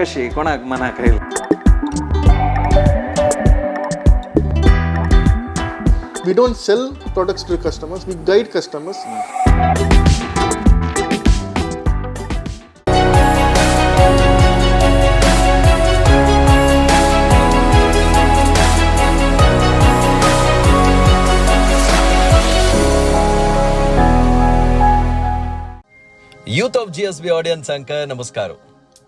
कशी कोणाक मनाक येईल? We don't sell products to customers, we guide customers. Youth of GSB audience ಅಂಕ ನಮಸ್ಕಾರ.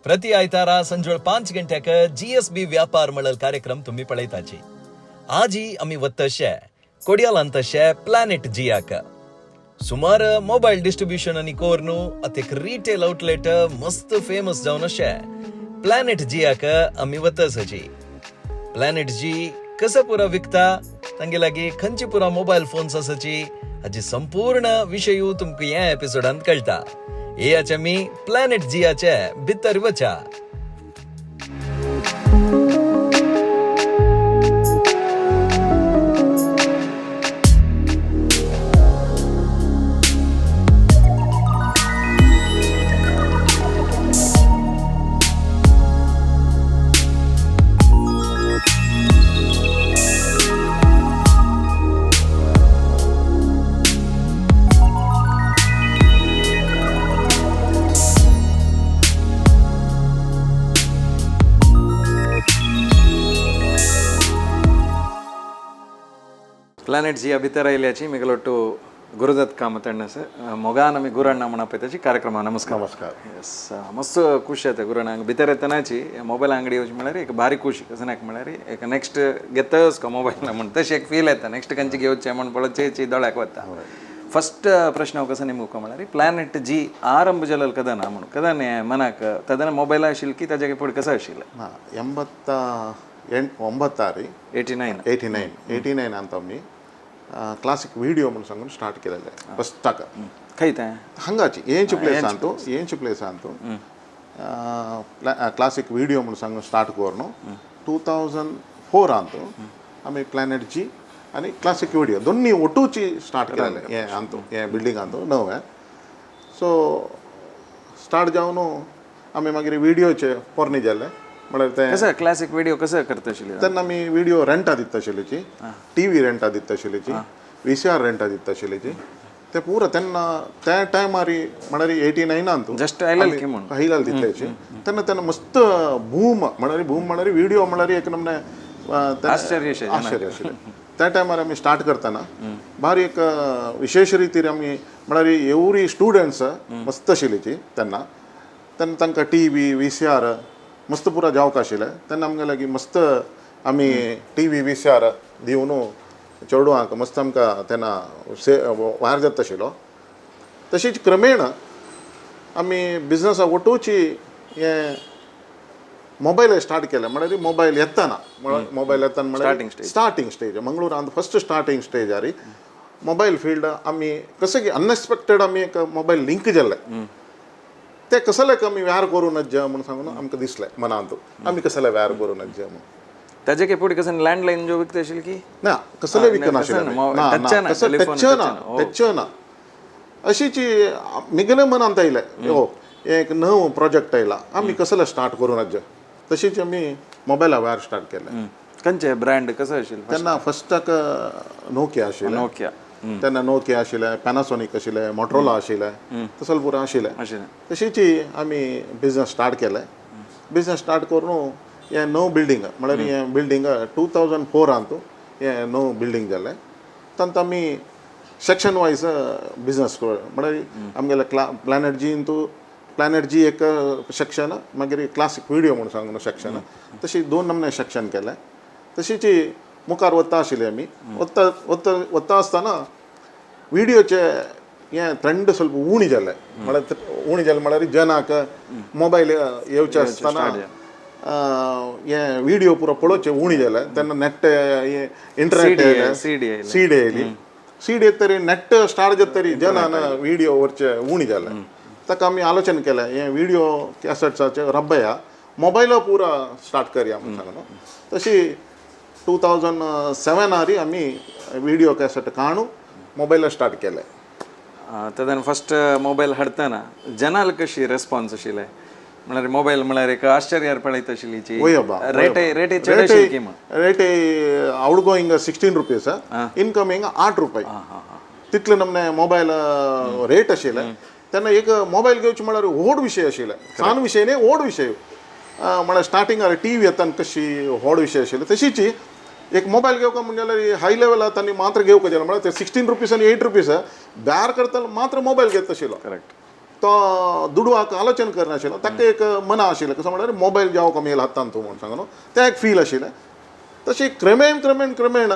ಪ್ರತಿ ಆಯ್ತಾರ ಸಂಜೋಳ 5 ಗಂಟೆಕ GSB ವ್ಯಾಪಾರ ಮಳಲ್ ಕಾರ್ಯಕ್ರಮ तुम्ही पळयताची. आजी आम्ही वत्तशे कोडियाल अंतशे प्लॅनेट जियाक सुमार मोबाईल डिस्ट्रीब्युशन आणि कोरनु अतेक रिटेल आउटलेट मस्त फेमस जावन अशे प्लॅनेट जियाक आम्ही वतसची. प्लॅनेट जी कसं पुरा विकता तांगे लागी खंयची पुरा मोबाईल फोन्स आसाची हाची संपूर्ण विषयू तुमका ह्या एपिसोडांत कळटा. याच्या मी प्लॅनेट जियाचे भितर वचा. प्लॅनेट जिया भितर आयल्याची मिगलोट्टू गुरुदत्त कामतಣ್ಣस मोगान आमी गुरण्णा म्हणा पळयताची कार्यक्रम. नमस्कार. नमस्कार. येस मस्त खुशी येता गुरण्णाक भितर येतनाची मोबायल अंगडी येवची म्हळ्यार एक भारी खुशी कसं नाक म्हळ्यार एक नेक्स्ट घेतच का मोबायल म्हण तशी एक फील येता नेक्स्ट खंयची घेवचें म्हण पळोवचेची दोळ्याक वता. फस्ट प्रश्न हांव कसो नेमको म्हळ्यार प्लॅनेट जी आरंभ जालेलो कदा ना म्हणून कदा मनाक तदन मोबायल आशिल्ली की ताजे फुडें कसो आशिल्लो? 89 89 ಅಂತ ಒಮ್ಮೆ ಕ್ಲಾಸಿಕ್ ವಿಡಿಯೋ म्हणून सांगून स्टार्ट केलेले फस्टाक खंय तें हांगाची येंची प्लेस आंतू क्लासिक विडियो म्हणून सांगून स्टार्ट करून 2004 आंतू आमी प्लॅनेट जी आनी क्लासिक विडियो दोन्ही ओटूची स्टार्ट केलेले हे आंतू हे बिल्डींग आंतू नवे. सो स्टार्ट जावन आमी मागीर विडियोचे पोरणे जाले म्हळ्यार ते कसं क्लासिक व्हिडिओ कसं करता आशिल्ली तेन्ना आमी विडियो रेंटा दिता आशिल्लीची, टीव्ही रेंटा दिता आशिल्लीची, VCR रेंटा दिता आशिल्लीची. ते पुरो तेन्ना त्या टायमार म्हळ्यार 89 जस्ट आयलेली की म्हणून हायलाल दितलेची तेन्ना मस्त बूम म्हळ्यार विडियो म्हळ्यार एक नमने आश्चर्य आशिल्लें. त्या टायमार आमी स्टार्ट करतना भारी एक विशेष रितीन आमी म्हळ्यार एवरी स्टुडंट्स मस्त आशिल्लीची तेन्ना तांकां टीव्ही VCR मस्त पुरा जावक आशिल्लें. तेन्ना आमगे लागीं मस्त आमी टीव्ही VCR दिवन चेडवांक मस्त आमकां तेन्ना वायर जाता आशिल्लो. तशीच क्रमेण आमी बिजनसा वटूची हे मोबायल स्टार्ट केले म्हळ्यार मोबायल येताना म्हळ्यार स्टार्टींग स्टेज मंगळूरांत फस्ट स्टार्टींग स्टेजार मोबायल फील्ड आमी कसं की अनएक्सपेक्टेड आमी एक मोबायल लिंक जाल्ले ते कसले आमी व्यार करूनच जे म्हणून सांगून आमकां दिसलें मनांत आमी कसले व्यार करूनच जे म्हणून. ताजे के फुडें कसं लँडलायन जो विकता आशिल्ली की ना कसले विकनाशिल्ले टच ना अशीच मिगले मनांत आयलें हो एक नवो प्रोजेक्ट आयला आमी कसले स्टार्ट करूनच जे तशीच आमी मोबायला व्यार स्टार्ट केले. खंयचे ब्रँड कसो आशिल्लो? तेन्ना फस्टाक नोकिया आशिल्लें. नोकिया तेन्ना नोकिया आशिल्लें, पॅनासोनीक आशिल्लें, मोटरोला आशिल्लें, तसले पुरो आशिल्लें. तशीच आमी बिजनस स्टार्ट केलें. बिजनस स्टार्ट करून हें नो बिल्डींग म्हळ्यार हें बिल्डींग 2004 आंतू हें नो बिल्डींग जालें. तांत आमी सेक्शन वायज बिजनस म्हळ्यार आमगेले प्लॅनेट जी इंतू प्लॅनेट जी एक सेक्शन मागीर क्लासीक विडियो म्हणून सांगून सेक्शन तशी 2 नमने सेक्शन केलें. तशीच मुखार वता आशिल्ली आमी वता आसतना विडियोचे हें ट्रेंड ಸ್ವಲ್ಪ उणी जालें म्हळ्यार जनाक मोबायल येवचे आसतना हें विडियो पुरो पळोवचें उणी जालें. तेन्ना नेट इंटरनेट सीडी येयली. सीडी येतरी नेट स्टार्ट जातरी जनान विडियो व्हरचे उणी जालें. ताका आमी आलोचन केलें हें विडियो कॅसेट्साचे रब्बया मोबायला पुरा स्टार्ट करया म्हणून सांगून. तशी 2007 आमी विडियो कॅसेट काणू मोबायला स्टार्ट केलें. तदन फस्ट मोबायल हाडतना जनाल कशी रेस्पॉन्स आशिल्ले म्हळ्यार मोबाईल म्हळ्यार एक आश्चर्यार पळयत आशिल्लीची वय अब्बा रेट चड आशिल्ली की मग rate out going 16 rupees incoming 8 रुपये तितले नमने मोबायल रेट आशिल्ले तेन्ना एक मोबायल घेवचे म्हळ्यार व्हड विशय आशिल्ले सान विशय न्ही व्हड विशय म्हळ्यार स्टार्टिंगार टीव्ही येताना कशी व्हड विशय आशिल्ले तशीच एक मोबायल घेवका म्हणजे हाय लेवला तांणी मात्र घेवका जालें म्हळ्यार ते 16 रुपीज आनी 8 रुपीज ब्यार करतना मात्र मोबायल घेत आशिल्लो करेक्ट तो दुडवाक आलोचन करनाशिल्लो ताका एक मना आशिल्लें कसो म्हळ्यार मोबायल घेवका मेल हातान तूं म्हूण सांगून तें एक फील आशिल्लें तशें क्रमेण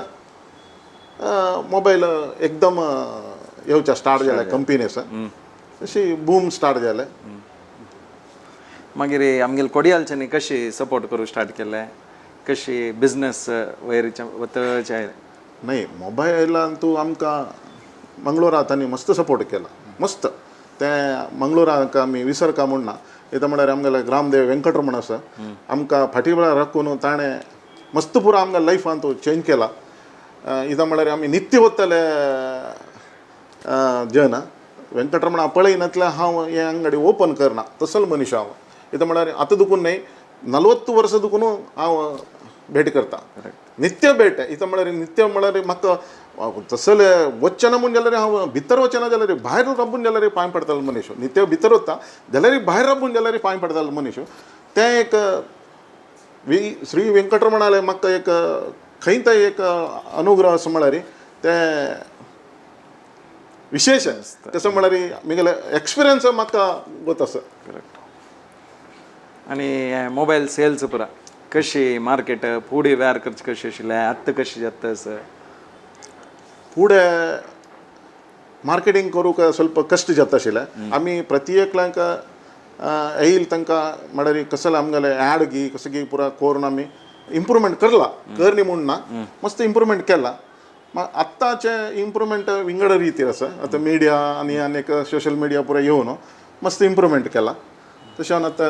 मोबायल एकदम येवचे स्टार्ट जाले कंपनीस तशी बूम स्टार्ट जाले मागीर आमगेले कोडियालच्यांनी कशी सपोर्ट करूं स्टार्ट केलें कशी बिझनेस वयरच्या वतळचे नाही मोबायलान तूं आमकां मंगळुरात तांणी मस्त सपोर्ट केला मस्त तें मंगळुराक आमी विसरका म्हूण ना येता म्हळ्यार आमगेले ग्रामदेव वेंकटरमण आसा आमकां फाटीवेळार राखून ताणें मस्त पुरो आमच्या लायफान तो चेंज केला इता म्हळ्यार आमी नित्य वतले जन वेंकटरमण पळय नातल्यार हांव हें अंगडी ओपन करना तसलो मनीस हांव इता म्हळ्यार आतां दुखून न्हय 40 वर्सां दुखून हांव भेट करता नित्य भेट इता म्हळ्यार नित्य म्हळ्यार म्हाका तसले वचना म्हूण जाल्यार हांव भितर वचना जाल्यार भायर राबून जाल्यार पांय पडतालो मनीस नित्य भितर वता जाल्यार भायर राबून जाल्यार पांय पडतालो मनीस तें एक श्री वेंकटरमणाले म्हाका एक खंय तरी एक अनुग्रह असो म्हळ्यार तें विशेष कसो म्हळ्यार म्हगेले एक्सपिरियन्स म्हाका वता आसा करेक्ट आनी मोबायल सेल्स पुरा कशी मार्केट फुडें वेर करचे कशी आशिल्लें आत्तां कशी जाता फुडें मार्केटिंग करूंक ಸ್ವಲ್ಪ कश्ट जाता आशिल्लें आमी प्रत्येकल्याक येईल तांकां म्हळ्यार कसो आमगेले ॲड घी कसो घी पुरा करून आमी इम्प्रुवमेंट करला करनी म्हूण ना मस्त इम्प्रुवमेंट केला आत्ताचे इम्प्रुवमेंट विंगड रितीर आसा आतां मिडिया आनी आनीक सोशल मिडिया पुरो येवन मस्त इम्प्रुवमेंट केला तशें आतां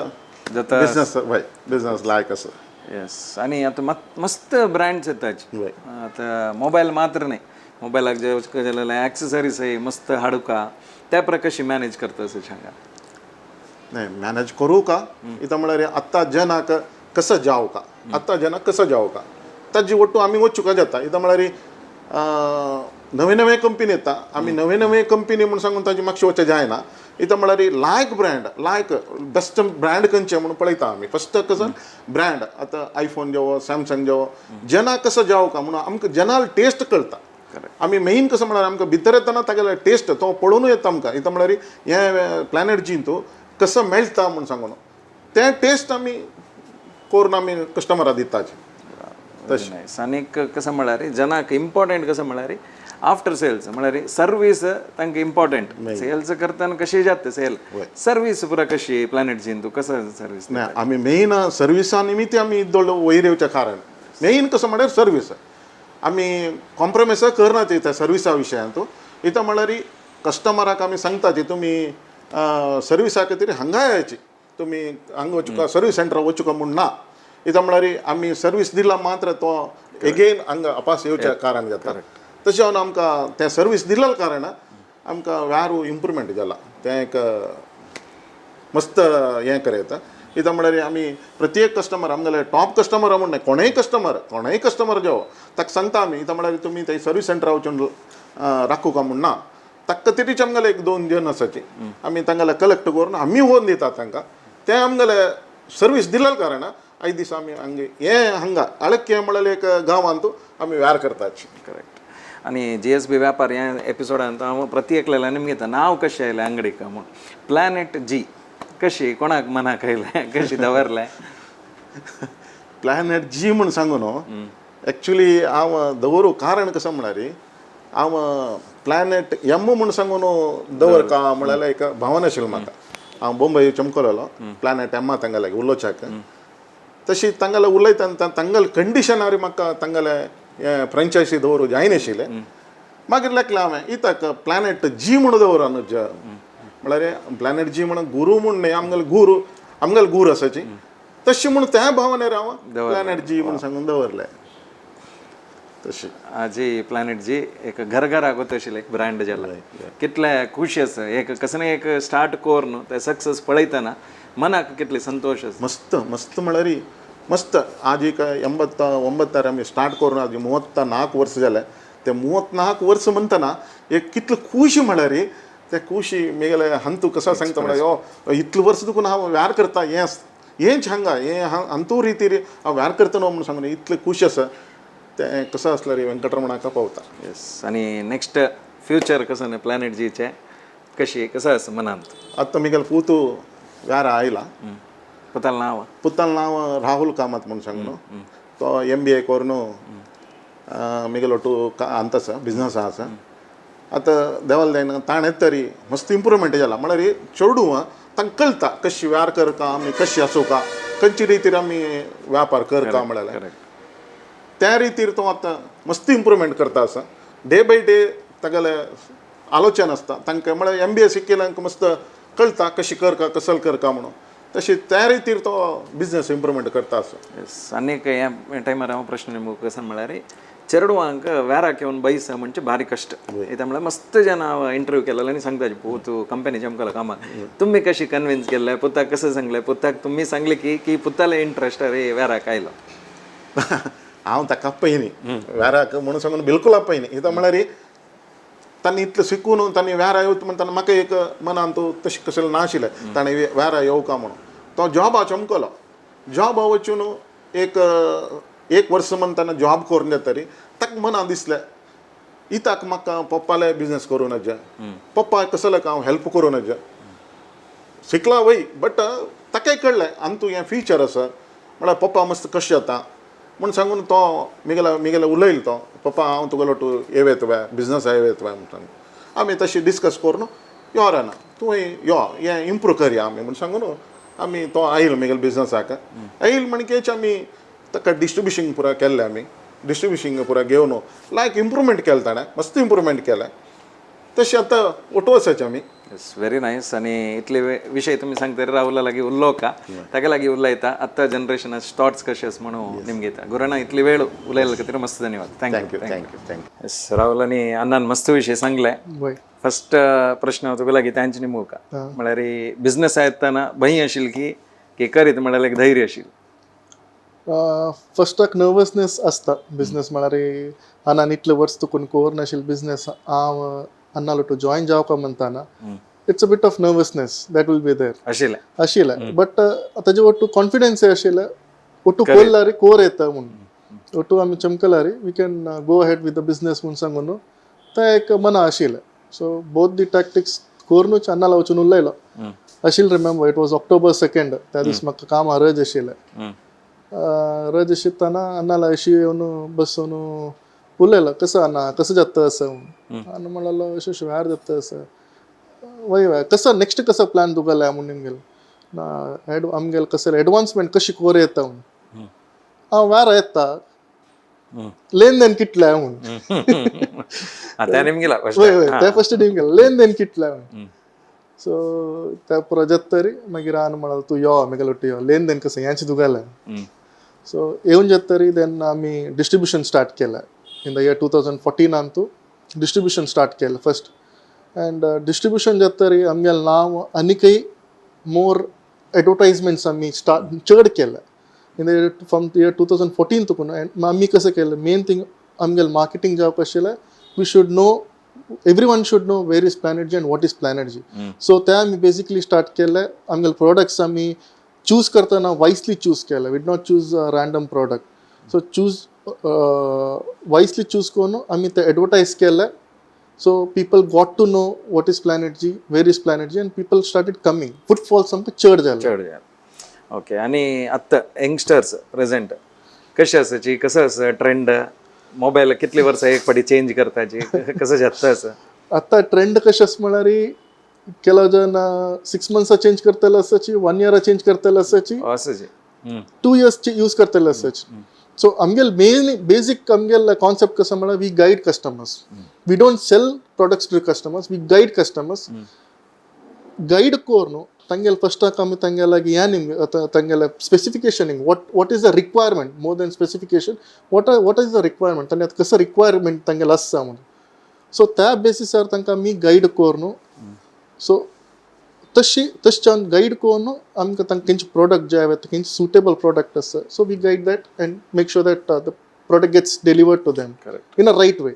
बिझनस वय बिझनस लायक आसा येस आनी आतां मस्त ब्रँड्स येताचे आतां मोबायल मात्र न्ही मोबायलाक जे जाल्यार एक्सेसरीजय मस्त हाडुका त्या प्रकार कशी मॅनेज करता असं सांगा नाही मॅनेज करू का इथं म्हळ्यार आत्ता जनाक कसं जाव का आत्ता जनाक कसं जाव का ताजी वट्टू आमी वचूका जाता इथं म्हळ्यार नवे नवे कंपनी येता आमी नवे नवे कंपनी म्हूण सांगून ताजी म्हाका वचचें जायना इथं म्हळ्यार लायक ब्रँड लायक बेस्ट ब्रँड खंयचे म्हणून पळयता आमी फस्ट कसं ब्रँड आतां आयफोन जेवो सॅमसंग जेवो जनाक कसं जाव का म्हणून आमकां जनाल टेस्ट कळटा आमी मेन कसं म्हळ्यार आमकां भितर येतना तागेले टेस्ट तो पळोवनूच येता आमकां इथं म्हळ्यार हें प्लॅनेट जींतू कसं मेळटा म्हूण सांगून तें टेस्ट आमी करून आमी कस्टमराक दिताचे तशें आनीक कसं म्हळ्यार जनाक इम्पॉर्टंट कसं म्हळ्यार आफ्टर सेल्स म्हळ्यार सर्वीस तांकां इम्पॉर्टंट सेल्स करतना कशी जाता सेल सर्वीस पुरा कशी प्लॅनेट जींतू कसं सर्वीस ना आमी मेन सर्विसा निमित्त आमी इतलो वयर येवचें कारण मेन कसं म्हळ्यार सर्वीस आमी कॉम्प्रोमायज करनात त्या सर्विसा विशयांत इथं म्हळ्यार कस्टमराक आमी सांगता तुमी सर्विसा खातीर हांगा येवची तुमी हांगा वचूका सर्वीस सेंटर वचूका म्हूण ना इथं म्हळ्यार आमी सर्वीस दिला मात्र तो एगेन हांगा अपास येवचें कारण जाता तशें हांव आमकां तें सर्वीस दिलें कारण आमकां व्यारू इम्प्रुवमेंट जाला तें एक मस्त हें करता इथं म्हळ्यार आमी प्रत्येक कस्टमर आमगेले टॉप कस्टमर म्हूण न्हय कोणूय कस्टमर जेवो ताका सांगता आमी इथं म्हळ्यार तुमी थंय सर्वीस सेंटरा वचून राखूं का म्हूण ना ताका खातीरच आमगेले 1-2 जन आसाची आमी तांगेले कलेक्ट करून आमी व्हरून दितात तांकां तें आमगेले सर्वीस दिलें कारण आयज दीस आमी हांगा हें हांगा आळक्य म्हळ्यार एक गांवांत आमी व्यार करतात करेक्ट आनी GSB व्यापार ह्या एपिसोडांत हांव प्रत्येकल्यान निमगे घेता नांव कशें आयलें अंगडीक म्हूण प्लॅनेट जी कशी कोणाक मनाक आयलें कशी दवरलें प्लॅनेट जी म्हूण सांगून एक्चुली हांव दवरूं कारण कसं म्हळ्यार हांव प्लॅनेट एम म्हूण सांगून दवरका म्हळ्यार एक भावना आशिल्ली म्हाका हांव बॉम्बे चमकलेलो प्लॅनेट एम्मा तांगेले उलोवच्याक तशी तांगेले उलयतना तांगेले कंडिशनार म्हाका तांगेले फ्रँचायसी दवरूं जायनाशिल्लें मागीर लेखलें हांवें इताक प्लॅनेट जी म्हूण दवरा न्हू म्हळ्यार प्लॅनेट जी म्हण गुरू म्हूण न्हय आमगेले गुरू आसाची तशी म्हूण त्या भावनेर हांव प्लॅनेट जी म्हूण सांगून दवरलें तशी आजी प्लॅनेट जी एक घर घर आगोत आशिल्लें एक ब्रँड जाला कितले खुशी आसा एक कसं नाही एक स्टार्ट कोर न्हू ते सक्सेस पळयतना मनाक कितले संतोष आसा मस्त मस्त म्हळ्यार मस्त आज ಈಗ 89 आमी स्टार्ट करून आज 34 वर्स जाले ते 34 वर्स म्हणटना एक कितलं खुशी म्हळ्यार ते खुशी मेगले हंतू कसा सांगता म्हळ्यार यो इतले वर्स दुखून हांव व्यार करता हेंच हांगा हें हंतू रितीर हांव व्यार करता न्हू म्हणून सांगून इतले खुशी आसा ते कसं असल्यार वेंकटरमणाका पावता येस आणि नेक्स्ट फ्युचर कसं नाही प्लॅनेट जीचे कशी कसं आसा मनांत आतां मिगेल पूत व्यार आयला पुताल नांव पुताल नांव राहुल कामत म्हणून सांगून तो MBA करून मिगेल ಒಟ್ಟು ಅಂತ आसा बिझनस आसा आतां देवाल जायना ताणें तरी मस्त इम्प्रुवमेंट जाला म्हळ्यार चेडू तांकां कळटा कशी व्यार करता आमी कशी आसोवका खंयचे रितीर आमी व्यापार करता म्हळ्यार त्या रितीर तो आतां मस्त इम्प्रुवमेंट करता आसा डे बाय डे तागेले आलोचन आसता तांकां म्हळ्यार MBA शिकिल्ल्यांक मस्त कळटा कशी करता कसल करता म्हणून तशी त्या रितीर तो बिझनस इम्प्रुवमेंट करता आसा येस आनीक ह्या टायमार हांव प्रश्न मुखार कसं म्हळ्यार चेडवांक व्याराक येवन बयस म्हणजे भारी कश्ट येता म्हळ्यार मस्त जाण हांव इंटरव्यू केलेलो आनी सांगता पो तूं कंपनीच्या आमकां कामाक तुमी कशी कन्विन्स केल्ले पुताक कसं सांगलें पुताक तुमी सांगले की पुताले इंट्रस्ट रे व्याराक आयलो हांव ताका आपयनी व्याराक म्हणून सांगून बिलकूल आपयनी कित्याक म्हळ्यार तांणी इतलें शिकून तांणी व्यारा येवता म्हणटाना म्हाका एक मनान तूं तशें कशें नाशिल्लें ताणें व्यारा येवका म्हणून तो जॉबा चमकलो जॉबा वचून एक वर्स म्हणटाना जॉब करून येतरी ताका मनान दिसलें इताक म्हाका पप्पाले बिझनस करून नज पप्पा कसले हांव हेल्प करून नज शिकला वय बट ताकाय कळ्ळें आनी तूं हें फ्युचर आसा म्हळ्यार पप्पा मस्त कशें जाता म्हूण सांगून तो मिगेला उलयलो तो पप्पा हांव तुगेलो तूं येवेत वय बिझनस येवेत वय म्हणटा आमी तशी डिस्कस करून यो राना तूं यो हें इम्प्रूव करया आमी म्हूण सांगून आमी तो आयल मिगेल बिझनसाक आयल म्हणकेच आमी ताका डिस्ट्रिब्युशन पुरा केल्लें आमी डिस्ट्रिब्युशन पुरा घेवन लायक इम्प्रुवमेंट केलें ताणें मस्त इम्प्रुवमेंट केलें तशें आतां ओटो आसाचे आमी येस व्हेरी नायस आनी इतले विशय तुमी सांगता राहुला लागीं उरलो का ताका लागीं उलयता आतां जनरेशनाचे थॉट्स कशे आसा म्हणून निमगे घेता गुराणा इतली वेळ उलयले खातीर मस्त धन्यवाद थँक्यू थँक्यू येस राहुल आनी अण्णान मस्त विशय सांगले फर्स्ट प्रश्न तुका लागीं तांचे निमूका म्हळ्यार बिझनस येतना भंय आशिल्ली की करीत म्हळ्यार एक धैर्य आशिल्लें फस्टाक नर्वसनेस आसता बिझनस म्हळ्यार हांवें इतले वर्स तुकून कोर नाशिल्लो बिझनस हांव अन्नालो टू जॉइन जावपा म्हणटाना it's a bit of nervousness that will be there आशिल्लें बट ताजे ओटू कॉन्फिडन्सूय आशिल्लें ओटू कोल्लारी कोर येता म्हणून ओटू आमी चमकलारी we can go ahead with the business म्हणून सांगून तें एक मना आशिल्लें सो बोथ दी टॅक्टिक्स कोरूनच अन्नाला वचून उलयलो आशिल्लें रिमेंबर इट वॉज ऑक्टोबर 2 त्या दीस म्हाका कामां रज आशिल्लें रज आशितना अन्नाला अशी येवन बसून उलयलो कसं अन्ना कसं जाता असं आनी म्हणलो अशें व्यार जाता असं वय कसं नेक्स्ट कसं प्लॅन तुगेलें म्हणून गेलो आमगेल कसं एडवान्समेंट कशी कोर येता म्हणून हांव व्यार येता लेन देन कितलें म्हणून ते फस्ट टीम गेलो लेन देन कितलें म्हणून सो त्या प्रोजेक्ट तरी मागीर हांवें म्हणलो तूं यो आमगेलो तूं यो लेन देन कसं हेंच तुगेलें सो येवन जेत तरी देन आमी डिस्ट्रिब्युशन स्टार्ट केलें इन द इयर 2014 तू डिस्ट्रिब्युशन स्टार्ट केलें फर्स्ट अँड डिस्ट्रिब्युशन जेत तरी आमगेलें नांव आनीकय मोर एडवर्टायजमेंट्स आमी चड केले in the year from the year 2014 तुकून आमी कशें केलें मेन थिंग आमगेलें मार्केटींग जावपा आशिल्लें we should know everyone should know where is Planergy and what is Planergy. So ते आमी बेसिकली स्टार्ट केले आमगेले प्रोडक्ट्स आमी चूज करतना वायसली चूज केले we did not choose random product so choose wisely choose करून आमी ते एडवर्टायज केले so people got to know what is Planergy, where is Planergy and people started coming. Footfalls आमकां चड जाले. ओके आनी आत्तां यंगस्टर्स प्रेझेंट कशें आसाची कसं आसा ट्रेंड मोबाईल कितली वर्सां एक फाटी चेंज करताची कसं जाता असं आतां ट्रेंड कशें आसा म्हळ्यार केलो जन 6 मंथ्स चेंज करतले आसाची 1 year चेंज करतले आसाची 2 years यूज करतले आसाची सो आमगेल मेन बेसिक आमगेल कॉन्सेप्ट कसो म्हळ्यार we guide customers we don't sell products to customers we guide customers guide कोर न्हू ತಂಗೆಲ್ಲ ಫಸ್ಟ್ ಆಗಿ ತಂಗೆಲ್ಲ ಏನು ನಿಮ್ಗೆ ತಂಗೆಲ್ಲ ಸ್ಪೆಸಿಫಿಕೇಶನ್ ಹಿಂಗೆ what is the requirement more than specification what is the requirement ತಂಗೆ ಅದು कसं रिक्वायरमेंट ತಂಗೆಲ್ಲ असं म्हणून सो त्या बेसिसार तांकां आमी गायड कोरनू सो तशें गायड कोरनू आमकां तांकां खंयचे प्रोडक्ट जे हांवें खंयचे सुटेबल प्रोडक्ट आसा so we guide that and make sure that the product gets delivered to them in a right way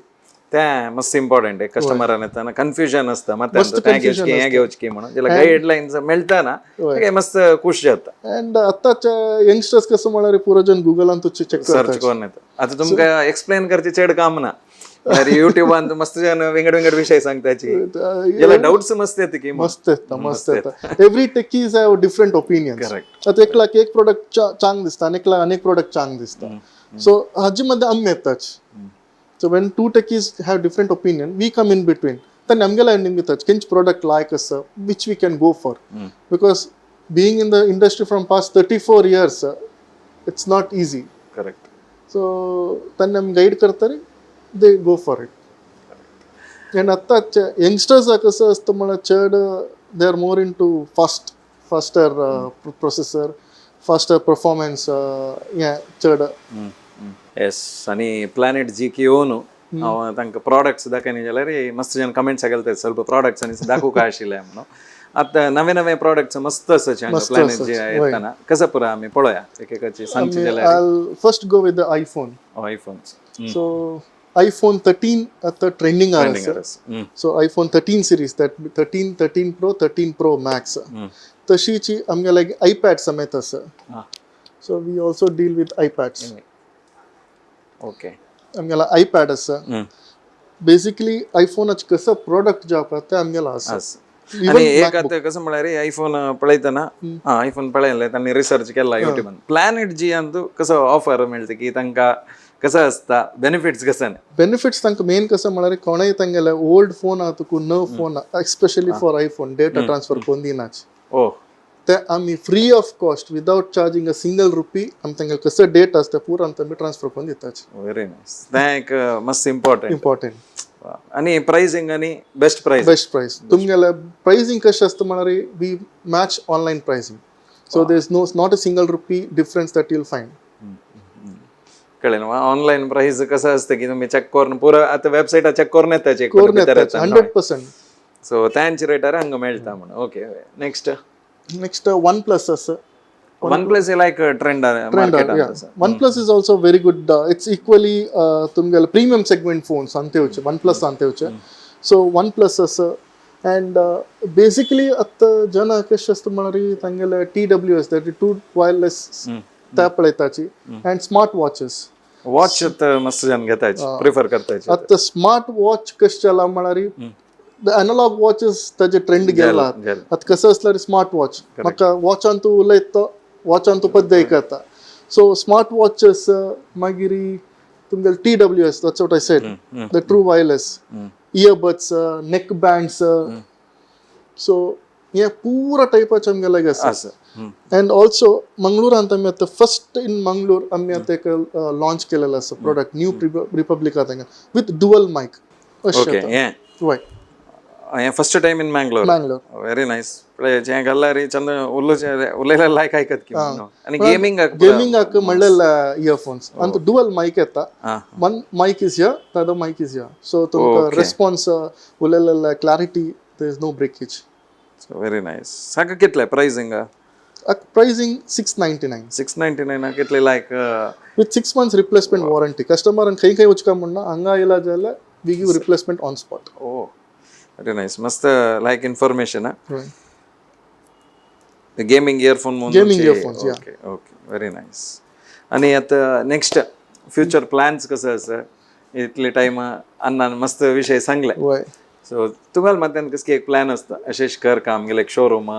त्या मस्त इम्पॉर्टंट आहे कस्टमरांना त्यांना कन्फ्युजन असतं मग त्या घेवची हे घेवची म्हणून ज्याला गाईडलाईन्स मेळटा ना ते मस्त खुश जाता अँड आताच्या यंगस्टर्स कसं म्हळ्यार पुरो जन गुगलान तुझे चेक सर्च करतात करून येतं आता तुमका एक्सप्लेन करचे चेड काम ना यार युट्यूबान मस्त जन वेगळे वेगळे विषय सांगताची ज्याला डाऊट्स मस्त येते की मस्त येता every techies have different opinions Correct. आता एकलाक एक प्रोडक्ट चांग दिसता आनी एकलाक अनेक प्रोडक्ट चांग दिसता सो हाजे मध्ये आमी येताच so when two techies have different opinion we come in between then आमगेला निमगे touch kench product like us which we can go for because being in the industry from past 34 years it's not easy correct so then am guide करतारे they go for it and आताच्या youngsters कसं असतं मला चड they are more into faster processor faster performance yeah चड yes आणि planet जी की ओनू तांकां प्रॉडक्ट्स दाखयनी जाल्यार मस्त जन कमेंट्स घालतात ಸ್ವಲ್ಪ प्रॉडक्ट्स आणि दाखवू काय आशिल्लें म्हणून आता नवे नवे प्रॉडक्ट्स मस्त असं प्लॅनेट जे येताना कसं पुरा आम्ही पळोवया एक एकाची सांगची जाल्यार I'll first go with the iPhone iPhones so iPhone 13 at the trending so iPhone 13 series that 13 Pro 13 Pro Max तशीची आमगे लायक iPad समेत आसा so we also deal with iPads okay आमगेला iPad आसा बेसिकली आयफोनाचे कसं प्रोडक्ट जे आसा ते आमगेला आसा आणि एक आता कसं म्हळ्यार आयफोन पळयतना आयफोन पळयले त्यांनी रिसर्च केला युट्यूबान प्लॅनेट जी अंतू कसं ऑफर मिळते की तांकां कसं असता बेनिफिट्स कसं बेनिफिट्स तांकां मेन कसं म्हळ्यार कोणाय तांगेले ओल्ड फोन आहा तुका नव phone especially for iPhone data transfer कोण दिनाच ओ ते आमी free of cost without charging a single rupee आमी तांगेले कसं डेटा आसता पुरो आमी ट्रान्सफर करून दिताच व्हेरी नायस तें एक मस्त इम्पॉर्टंट इम्पॉर्टंट आणि प्राइसिंग आणि बेस्ट प्राइस तुमगेले प्राइसिंग कशें आसता म्हळ्यार we match online pricing so there is not a single rupee difference that you'll find कळेल ऑनलाईन प्राइस कसं असतं की तुम्ही चेक करून पुरं आता वेबसाईट चेक करून येताचे 100% सो त्यांची रेटार हांगा मेळटा म्हणून ओके नेक्स्ट वन प्लस आसा OnePlus like trend OnePlus is also very good it's equally तुमगेले प्रीमियम सेगमेंट फोन्स अंतेवचे वन प्लस अंतेवचे सो वन प्लस आसा अँड बेसिकली आतां जन कशें आसता म्हळ्यार तांगेले TWS दॅट टू वायरलेस त्या पळयताची अँड स्मार्ट वॉचेस वॉच मस्त जन घेताचे प्रिफर करताचे आतां स्मार्ट वॉच कशें जाला म्हळ्यार द एनालॉग वॉचेस ताजे ट्रेंड गेला आतां कसं आसल्यार स्मार्ट वॉच म्हाका वॉचान तूं उलयता वॉचान तूं पद्दत करता सो स्मार्ट वॉचेस मागीर तुमगेले TWS that's what I said the true wireless earbuds neck bands so हे पुरा टायपाचे आमगे लायक आसा अँड ऑल्सो मंगळूरांत आमी आतां फर्स्ट इन मंगळूर आमी आतां एक लॉन्च केलेलो आसा product new Republica with dual मायक ओके वय first time in Mangalore very nice जे घालल्यार चंद उलयल्यार लायक आयकत की आणि गेमिंगाक म्हणलेले इयरफोन्स आनी डुअल मायक येता one mic is here the other mic is here so तुमकां रेस्पॉन्स उलयलेले clarity there is no breakage very nice सांगा कितले प्राइसिंग प्राइसिंग 699 कितले like with 6 months replacement warranty कस्टमरान खंय वचका म्हणना हांगा येयला जाल्यार we give replacement on spot oh very nice मस्त like information gaming earphone okay very nice आणि आता नेक्स्ट फ्युचर प्लॅन्स कसं असं इतले टाइम अन्नान मस्त विषय सांगले सो तुम्हाला मध्यान कसं एक प्लॅन असतं अशेच कर काम गेले शोरूम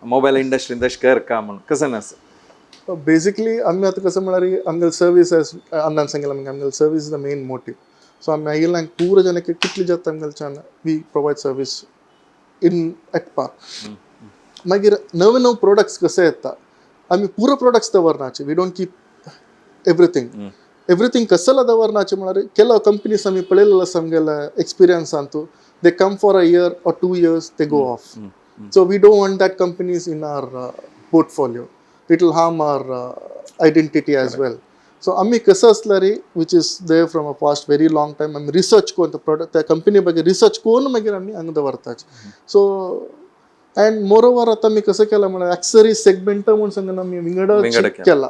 मोबाईल इंडस्ट्रीन तशें कर काम म्हणून कसं नसतं बेसिकली आमी आतां कसं म्हळ्यार आमगेले सर्वीस अन्नान सांगलें आमगेले service is the main motive so आमी आयिल्ल्यान पुरो जनಕ್ಕೆ कितले जाता आमगेलच्यान we provide service in at par मागीर नवे नवे प्रोडक्ट्स कसे येता आमी पुरो प्रोडक्ट्स दवरनाचे वी डोंट कीप एवरीथींग कसला दवरनाचे म्हळ्यार केलो कंपनीज आमी पळयलेलो आसा आमगेले एक्सपिरियन्सान तूं they come for a year or 2 years they go off So we don't want that companies in our portfolio. It will harm our identity as well. So आम्ही कसं असलं रे which is there from a past very long time आम्ही research करून product त्या company बघे research करून मागीर आम्ही हांगा दवरताच. सो अँड मोर ओवर आता मी कसं केलं म्हणल्यार ॲक्सेसरी सेगमेंट म्हणून सांगून आम्ही विंगड केला.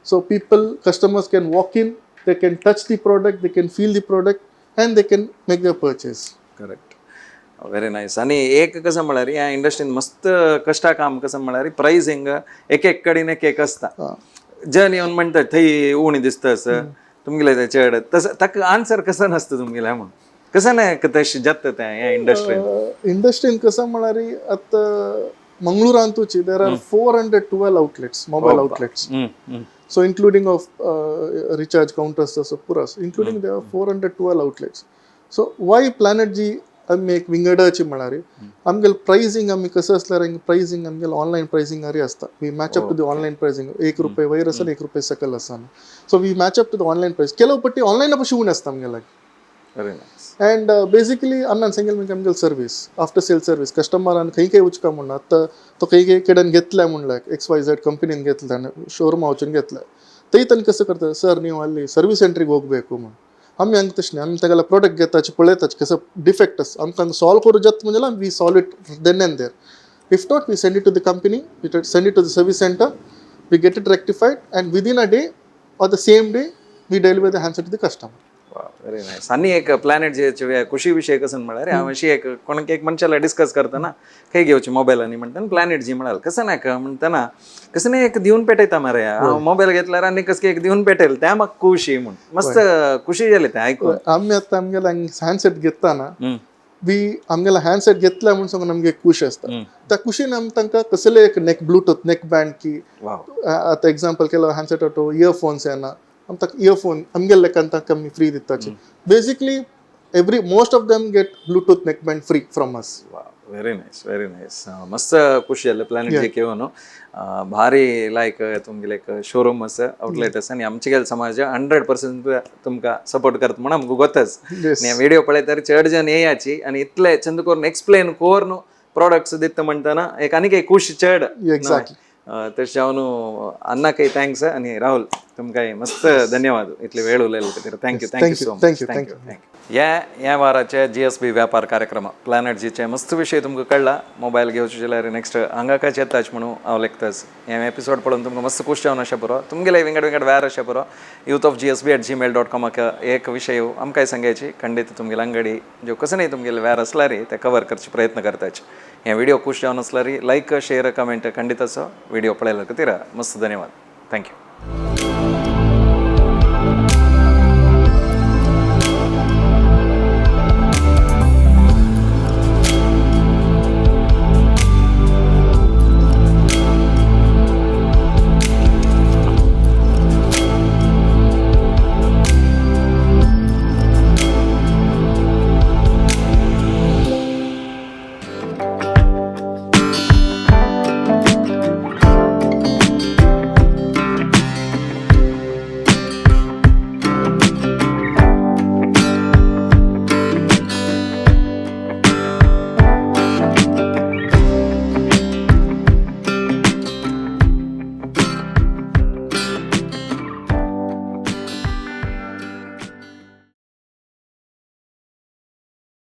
So people customers can walk in, they can touch the product, they can feel the product and they can make the purchase. Correct, very nice. आणि एक कसं म्हळ्यार ह्या इंडस्ट्रीन मस्त कष्टा काम कसं म्हळ्यार प्रायसींग एक एक कडेन एक एक असता. जन येऊन म्हणतात थंय उणी दिसता असं तुमगेले ते चड तसं ताका आन्सर कसं नसतं तुमगेल्या म्हणून कसं नाही तशी जात त्या ह्या इंडस्ट्रीन कसं म्हळ्यार आता मंगळुरांतूची there are 412 outlets, mobile outlets. So including of recharge counters, so puras including there are 412 outlets. So why Planet G आम्ही एक विंगडाची म्हणारी आमगेल प्राइसिंग आम्ही कसं असल्यार प्राइसिंग आमगेल ऑनलायन प्राइसिंग आरी असता. We match up to the online pricing. ₹1 वयर आसा ₹1 सकल आसा. So we match up to the online price केलो पट्टी ऑनलायन अशें शिवून आसता आमगेला. अँड बेसिकली आमकां सांगेल म्हणजे आमगेल सर्वीस आफ्टर सेल सर्वीस कस्टमरान खंय वचका म्हणना आतां तो खंय कडेन घेतल्या म्हणल्यार XYZ कंपनीन घेतल्या शोरूमा वचून घेतल्या थंय तांणी कसं करता सर न्यू ಅಲ್ಲಿ सर्वीस सेंटरीक ಹೋಗಬೇಕು म्हणून आम्ही हांगा तशें आमी तागेला प्रोडक्ट घेताचे पळयताचे कसं डिफेक्ट आसा आमकां सॉल्व करूं जाता म्हणजे we solve it then and there. If not we send it to the company, we send it to the service centre, we get it rectified and within a day or the same day we deliver the handset to the customer. Very nice. आणि एक planet जे खुशी विषय कसं म्हळ्यार हांव अशी एक कोणाक एक मनशाला डिस्कस करतना खंय घेवची मोबायल आनी म्हणटा प्लॅनेट जी म्हणाल कसं नाही का म्हणतना कसं नाही एक दिवन पेटयता मरे हांव मोबायल घेतल्यार आनी कसं एक दिवन पेटयल त्या म्हाका खुशी म्हण मस्त खुशी जाली तें आयकून. आमी आतां आमगेला हँडसेट घेतना आमगेला हँडसेट घेतल्या म्हणून सांगून आमगे खूश आसता. त्या खुशीन आमी तांकां कसले एक नेक ब्लूटूथ नेक बँड की आतां एग्जाम्पल केलो हँडसेट ऑटो इयरफोन्स येना आमकां इयरफोन आमगेले लेकान तांकां आमी फ्री दिताचे. Basically most of them get Bluetooth neckband free from us. Very nice, very nice. मस्त खुशी जालें प्लॅनेट जी घेवन भारी लायक तुमगेले एक शोरूम आसा आउटलेट आसा आनी आमचे गेले समाज 100% तुमकां सपोर्ट करता म्हणून आमकां गोतच. आनी व्हिडिओ पळयल्यार चड जन येयाची आनी इतले चंद करून एक्सप्लेन कोर प्रोडक्ट्स दिता म्हणटना एक आनीक एक खुशी चड. एक्झॅक्टली. तशें हांव अन्नाकय थँक्स आनी राहुल तुमकां मस्त धन्यवाद इतले वेळ उलयले खातीर. Thank you so much. थँक्यू. ह्या वाराचे GSB व्यापार कार्यक्रम प्लॅनेट जीचे मस्त विशय तुमकां कळला. मोबायल घेवचे जाल्यार नेक्स्ट हांगा काय येताच म्हणून हांव लेखताच. हे एपिसोड पळोवन तुमकां मस्त खुश जावन अशें पुरो तुमगेले विंगड वेर अशें पुरो youthofgsb@gmail.com एक विशय आमकांय सांगायची खंडीत तुमगेली अंगडी ज्यो कसं नाही तुमगेले वेर असला रे ते कवर करचे प्रयत्न करताचे. हे व्हिडिओ खुश जावन असला री लायक शेअर कमेंट खंडीत असो व्हिडिओ पळयल्या खातीर मस्त धन्यवाद. थँक्यू.